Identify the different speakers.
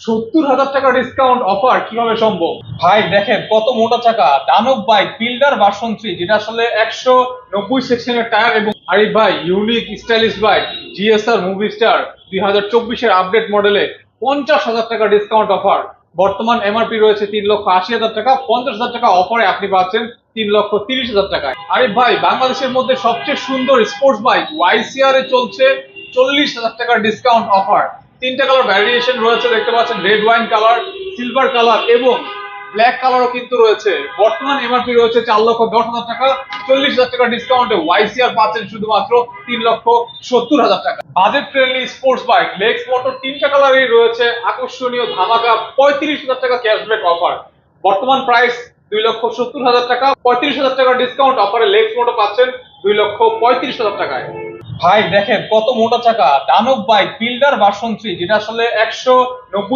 Speaker 1: 70,000 টাকা discount offer কিভাবে সম্ভব? ভাই দেখেন কত মোটা চাকা, দানব বাইক বিল্ডার ভার্সন 3, যেটা আসলে 190 সেকশনের টায়ার। এবং আরে ভাই, unique stylish bike GSR movie star 2024-এর আপডেট মডেলে 50,000 টাকা ডিসকাউন্ট অফার। বর্তমান এমআরপি রয়েছে 3,80,000 টাকা, 50,000 টাকা অফারে আপনি পাচ্ছেন 3,30,000 টাকায়। আরে ভাই, বাংলাদেশের মধ্যে সবচেয়ে সুন্দর স্পোর্টস বাইক ওয়াইসিআর এ চলছে 40,000 টাকার ডিসকাউন্ট অফার। তিনটা কালার ভ্যারিয়েশন রয়েছে, দেখতে পাচ্ছেন red wine colour, silver colour এবং ব্ল্যাক কালারও কিন্তু রয়েছে। বর্তমান এমআরপি রয়েছে 4,10,000 টাকা, 40,000 টাকা ডিসকাউন্টে ওয়াইসিআর পাচ্ছেন শুধুমাত্র 3,70,000 টাকা। বাজেট ফ্রেন্ডলি স্পোর্টস বাইক লেক্স মোটর তিনটা কালারই রয়েছে আকর্ষণীয় ধামাকা 35,000 টাকা ক্যাশব্যাক অফার। বর্তমান প্রাইস 2,70,000 টাকা, 35,000 টাকা ডিসকাউন্ট অফারে লেক্স মোটর পাচ্ছেন 2,35,000 টাকায়। ভাই দেখেন কত মোটা চাকা, দানব বাইক বিল্ডার ভার্সন 3, যেটা আসলে 190